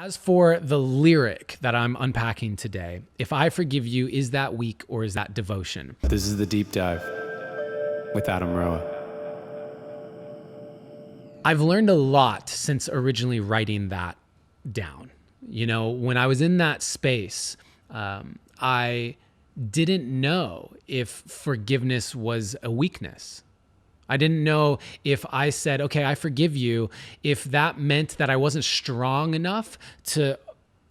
As for the lyric that I'm unpacking today, if I forgive you, is that weak or is that devotion? This is The Deep Dive with Adam Roa. I've learned a lot since originally writing that down. You know, when I was in that space, I didn't know if forgiveness was a weakness. I didn't know if I said, okay, I forgive you, if that meant that I wasn't strong enough to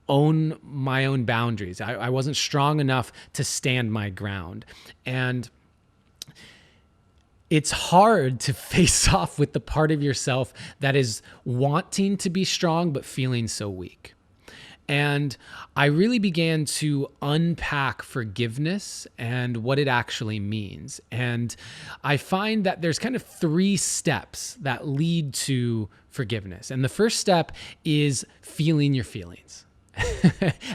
own my own boundaries. I wasn't strong enough to stand my ground. And it's hard to face off with the part of yourself that is wanting to be strong, but feeling so weak. And I really began to unpack forgiveness and what it actually means. And I find that there's kind of 3 steps that lead to forgiveness. And the first step is feeling your feelings.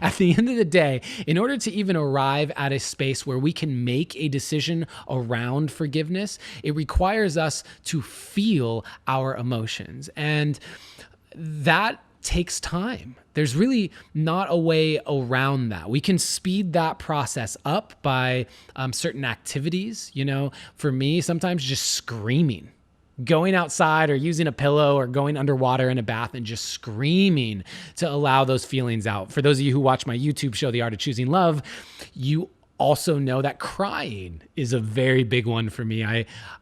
At the end of the day, in order to even arrive at a space where we can make a decision around forgiveness, it requires us to feel our emotions. And that takes time. There's really not a way around that. We can speed that process up by certain activities. You know, for me, sometimes just screaming, going outside or using a pillow or going underwater in a bath and just screaming to allow those feelings out. For those of you who watch my YouTube show, The Art of Choosing Love, you also know that crying is a very big one for me.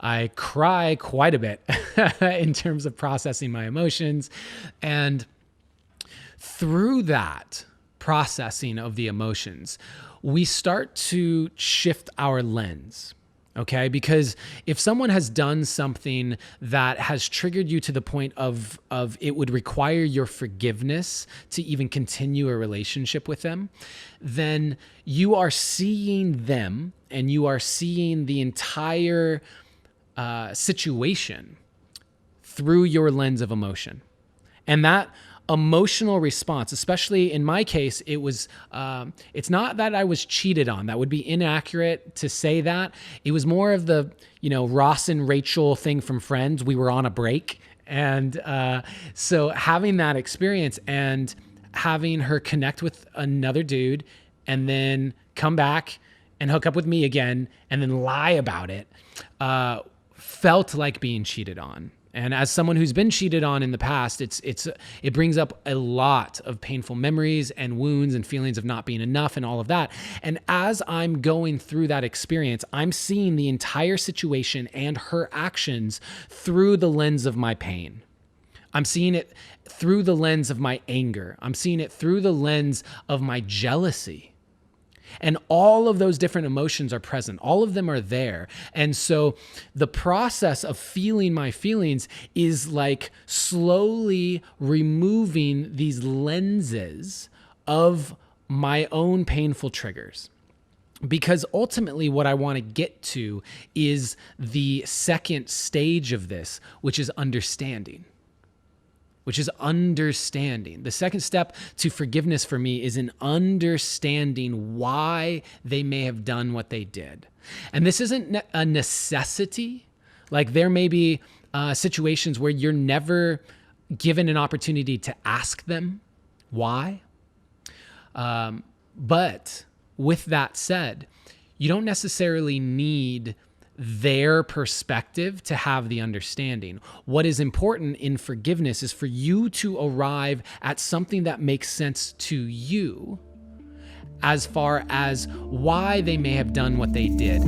I cry quite a bit in terms of processing my emotions. And through that processing of the emotions, we start to shift our lens, okay? Because if someone has done something that has triggered you to the point of it would require your forgiveness to even continue a relationship with them, then you are seeing them and you are seeing the entire situation through your lens of emotion. And that emotional response, especially in my case, it was, it's not that I was cheated on. That would be inaccurate to say that. It was more of the, Ross and Rachel thing from Friends. We were on a break. And so having that experience and having her connect with another dude and then come back and hook up with me again and then lie about it, felt like being cheated on. And as someone who's been cheated on in the past, it brings up a lot of painful memories and wounds and feelings of not being enough and all of that. And as I'm going through that experience, I'm seeing the entire situation and her actions through the lens of my pain. I'm seeing it through the lens of my anger. I'm seeing it through the lens of my jealousy. And all of those different emotions are present. All of them are there. And so the process of feeling my feelings is like slowly removing these lenses of my own painful triggers. Because ultimately what I want to get to is the second stage of this, which is understanding. The second step to forgiveness for me is in understanding why they may have done what they did. And this isn't a necessity. Like there may be situations where you're never given an opportunity to ask them why. But with that said, you don't necessarily need their perspective to have the understanding. What is important in forgiveness is for you to arrive at something that makes sense to you as far as why they may have done what they did.